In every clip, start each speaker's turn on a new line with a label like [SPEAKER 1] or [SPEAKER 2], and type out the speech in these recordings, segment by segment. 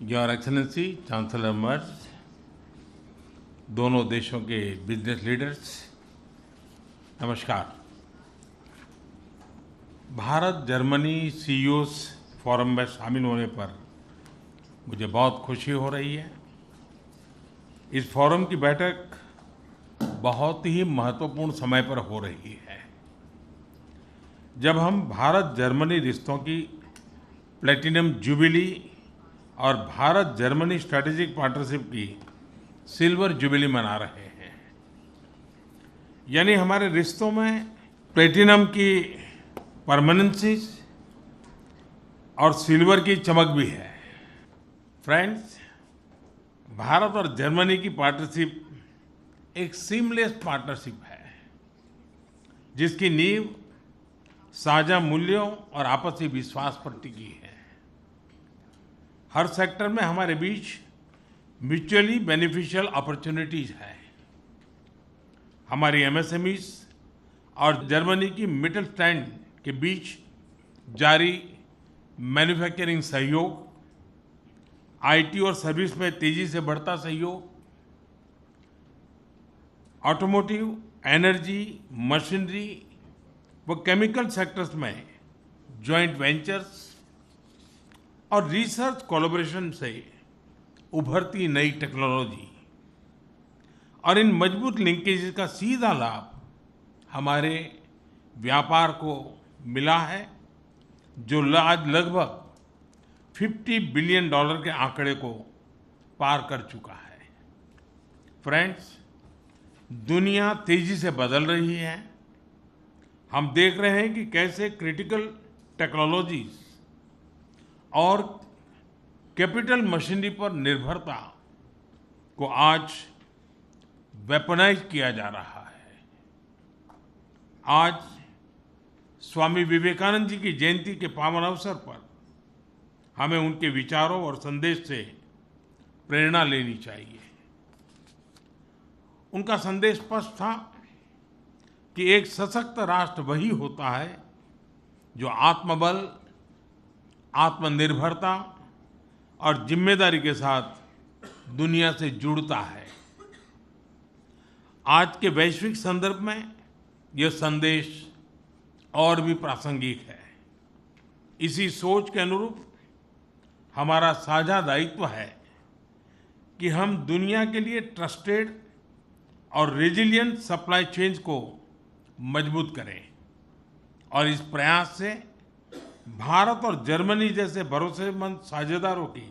[SPEAKER 1] Your excellency chancellor मर्ज, दोनों देशों के बिजनेस लीडर्स, नमस्कार। भारत जर्मनी सीईओस फोरम में शामिल होने पर मुझे बहुत खुशी हो रही है। इस फोरम की बैठक बहुत ही महत्वपूर्ण समय पर हो रही है, जब हम भारत जर्मनी रिश्तों की प्लैटिनम जुबिली और भारत जर्मनी स्ट्रैटेजिक पार्टनरशिप की सिल्वर जुबिली मना रहे हैं। यानी हमारे रिश्तों में प्लैटिनम की परमानेंसी और सिल्वर की चमक भी है। फ्रेंड्स, भारत और जर्मनी की पार्टनरशिप एक सीमलेस पार्टनरशिप है, जिसकी नींव साझा मूल्यों और आपसी विश्वास पर टिकी है। हर सेक्टर में हमारे बीच म्यूचुअली बेनिफिशियल अपॉर्चुनिटीज है। हमारी एमएसएमईज और जर्मनी की मिडिल स्टैंड के बीच जारी मैन्युफैक्चरिंग सहयोग, आईटी और सर्विस में तेजी से बढ़ता सहयोग, ऑटोमोटिव, एनर्जी, मशीनरी व केमिकल सेक्टर्स में जॉइंट वेंचर्स और रिसर्च कोलैबोरेशन से उभरती नई टेक्नोलॉजी और इन मजबूत लिंकेज का सीधा लाभ हमारे व्यापार को मिला है, जो आज लगभग $50 बिलियन के आंकड़े को पार कर चुका है। फ्रेंड्स, दुनिया तेजी से बदल रही है। हम देख रहे हैं कि कैसे क्रिटिकल टेक्नोलॉजीज और कैपिटल मशीनरी पर निर्भरता को आज वेपनाइज किया जा रहा है। आज स्वामी विवेकानंद जी की जयंती के पावन अवसर पर हमें उनके विचारों और संदेश से प्रेरणा लेनी चाहिए। उनका संदेश स्पष्ट था कि एक सशक्त राष्ट्र वही होता है जो आत्मबल, आत्मनिर्भरता और जिम्मेदारी के साथ दुनिया से जुड़ता है। आज के वैश्विक संदर्भ में यह संदेश और भी प्रासंगिक है। इसी सोच के अनुरूप हमारा साझा दायित्व है कि हम दुनिया के लिए ट्रस्टेड और रेजिलिएंट सप्लाई चेन्स को मजबूत करें और इस प्रयास से भारत और जर्मनी जैसे भरोसेमंद साझेदारों की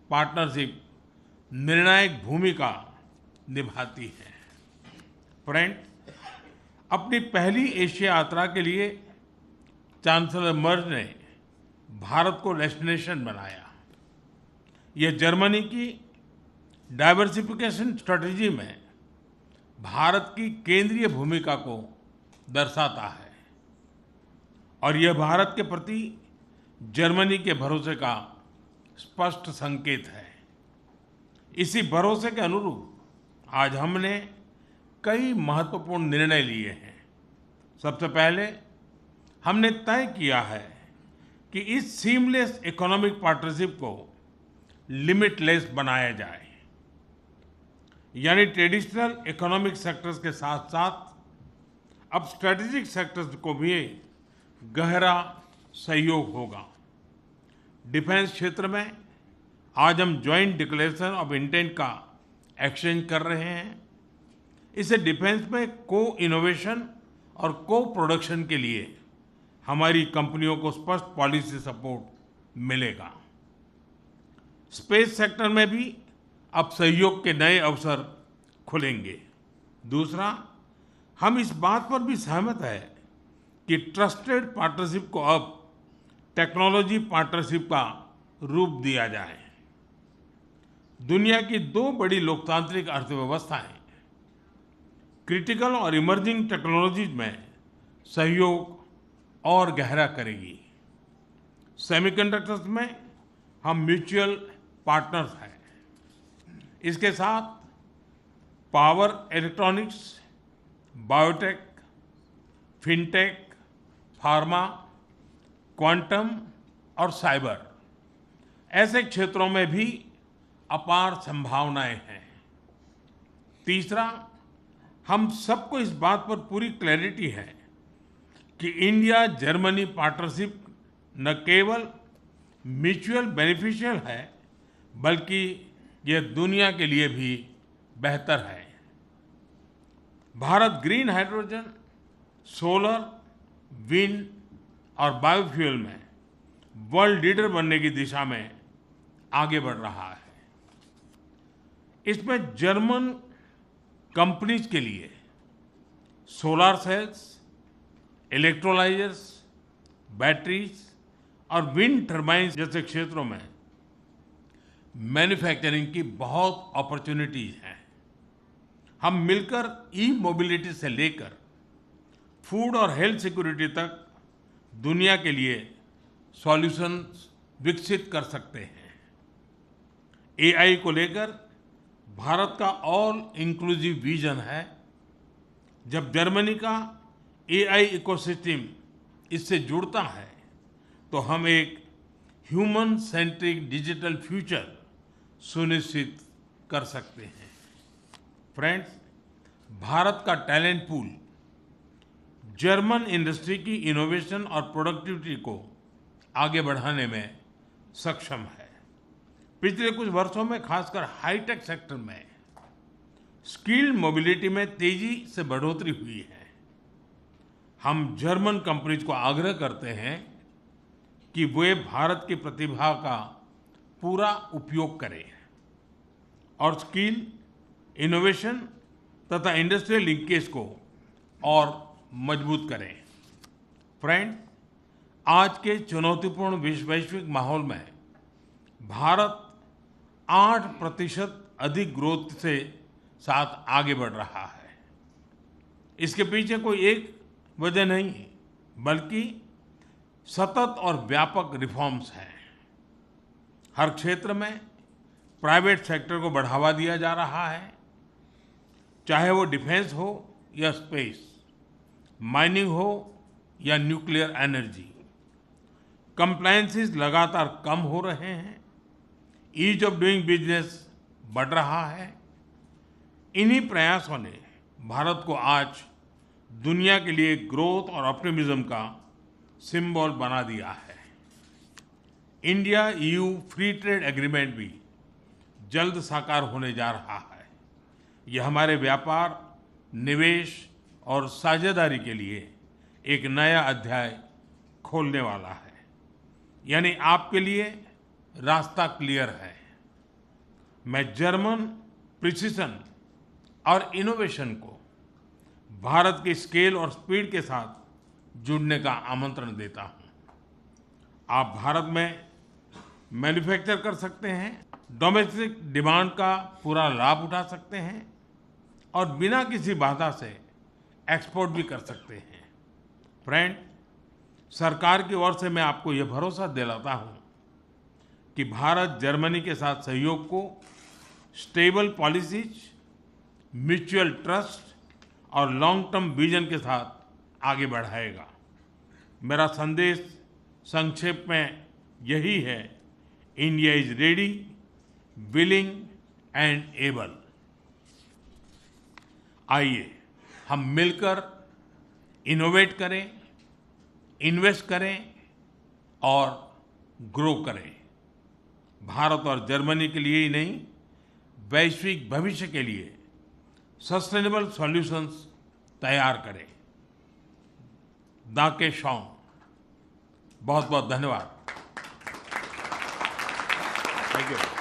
[SPEAKER 1] पार्टनरशिप निर्णायक भूमिका निभाती है। फ्रेंड, अपनी पहली एशिया यात्रा के लिए चांसलर मर्ज ने भारत को डेस्टिनेशन बनाया। यह जर्मनी की डाइवर्सिफिकेशन स्ट्रेटजी में भारत की केंद्रीय भूमिका को दर्शाता है और यह भारत के प्रति जर्मनी के भरोसे का स्पष्ट संकेत है। इसी भरोसे के अनुरूप आज हमने कई महत्वपूर्ण निर्णय लिए हैं। सबसे पहले हमने तय किया है कि इस सीमलेस इकोनॉमिक पार्टनरशिप को लिमिटलेस बनाया जाए, यानी ट्रेडिशनल इकोनॉमिक सेक्टर्स के साथ साथ अब स्ट्रेटेजिक सेक्टर्स को भी गहरा सहयोग होगा। डिफेंस क्षेत्र में आज हम जॉइंट डिक्लेरेशन ऑफ इंटेंट का एक्सचेंज कर रहे हैं। इससे डिफेंस में को इनोवेशन और को प्रोडक्शन के लिए हमारी कंपनियों को स्पष्ट पॉलिसी सपोर्ट मिलेगा। स्पेस सेक्टर में भी अब सहयोग के नए अवसर खुलेंगे। दूसरा, हम इस बात पर भी सहमत है कि ट्रस्टेड पार्टनरशिप को अब टेक्नोलॉजी पार्टनरशिप का रूप दिया जाए। दुनिया की दो बड़ी लोकतांत्रिक अर्थव्यवस्थाएं क्रिटिकल और इमर्जिंग टेक्नोलॉजीज में सहयोग और गहरा करेगी। सेमीकंडक्टर्स में हम म्यूचुअल पार्टनर्स हैं। इसके साथ power electronics, biotech, fintech, pharma, quantum और साइबर ऐसे क्षेत्रों में भी अपार संभावनाएं हैं। तीसरा, हम सबको इस बात पर पूरी क्लैरिटी है कि इंडिया जर्मनी पार्टनरशिप न केवल म्यूचुअल बेनिफिशियल है, बल्कि यह दुनिया के लिए भी बेहतर है। Bharat green hydrogen, solar, wind और बायोफ्यूल में वर्ल्ड लीडर बनने की दिशा में आगे बढ़ रहा है। इसमें जर्मन कंपनीज के लिए सोलर सेल्स, इलेक्ट्रोलाइजर्स, बैटरीज और विंड टर्बाइन्स जैसे क्षेत्रों में मैन्युफैक्चरिंग की बहुत अपॉर्चुनिटीज हैं। हम मिलकर ई मोबिलिटी से लेकर फूड और हेल्थ सिक्योरिटी तक दुनिया के लिए सॉल्यूशंस विकसित कर सकते हैं। एआई को लेकर भारत का ऑल इंक्लूसिव विजन है। जब जर्मनी का एआई इकोसिस्टम इससे जुड़ता है तो हम एक ह्यूमन सेंट्रिक डिजिटल फ्यूचर सुनिश्चित कर सकते हैं। फ्रेंड्स, भारत का टैलेंट पूल जर्मन इंडस्ट्री की इनोवेशन और प्रोडक्टिविटी को आगे बढ़ाने में सक्षम है। पिछले कुछ वर्षों में खासकर हाईटेक सेक्टर में स्किल्ड मोबिलिटी में तेजी से बढ़ोतरी हुई है। हम जर्मन कंपनीज को आग्रह करते हैं कि वे भारत की प्रतिभा का पूरा उपयोग करें और स्किल, इनोवेशन तथा इंडस्ट्रियल लिंकेज को और मजबूत करें। फ्रेंड, आज के चुनौतीपूर्ण वैश्विक माहौल में भारत 8% अधिक ग्रोथ से साथ आगे बढ़ रहा है। इसके पीछे कोई एक वजह नहीं, बल्कि सतत और व्यापक रिफॉर्म्स हैं। हर क्षेत्र में प्राइवेट सेक्टर को बढ़ावा दिया जा रहा है, चाहे वो डिफेंस हो या स्पेस, माइनिंग हो या न्यूक्लियर एनर्जी। कंप्लायंसेस लगातार कम हो रहे हैं, ईज ऑफ डूइंग बिजनेस बढ़ रहा है। इन्हीं प्रयासों ने भारत को आज दुनिया के लिए ग्रोथ और ऑप्टिमिज्म का सिंबल बना दिया है। India EU free trade agreement भी जल्द साकार होने जा रहा है। यह हमारे व्यापार, निवेश और साझेदारी के लिए एक नया अध्याय खोलने वाला है। यानी आपके लिए रास्ता क्लियर है। मैं जर्मन प्रिसिशन और इनोवेशन को भारत की स्केल और स्पीड के साथ जुड़ने का आमंत्रण देता हूं। आप भारत में मैन्युफैक्चर कर सकते हैं, डोमेस्टिक डिमांड का पूरा लाभ उठा सकते हैं और बिना किसी बाधा से एक्सपोर्ट भी कर सकते हैं। फ्रेंड, सरकार की ओर से मैं आपको ये भरोसा दिलाता हूँ कि भारत जर्मनी के साथ सहयोग को स्टेबल पॉलिसीज, म्यूचुअल ट्रस्ट और लॉन्ग टर्म विजन के साथ आगे बढ़ाएगा। मेरा संदेश संक्षेप में यही है: India is ready, willing and able. आइए हम मिलकर इनोवेट करें, इन्वेस्ट करें और ग्रो करें। भारत और जर्मनी के लिए ही नहीं, वैश्विक भविष्य के लिए सस्टेनेबल सॉल्यूशंस तैयार करें। दाके शॉन्ग, बहुत बहुत धन्यवाद। Thank you.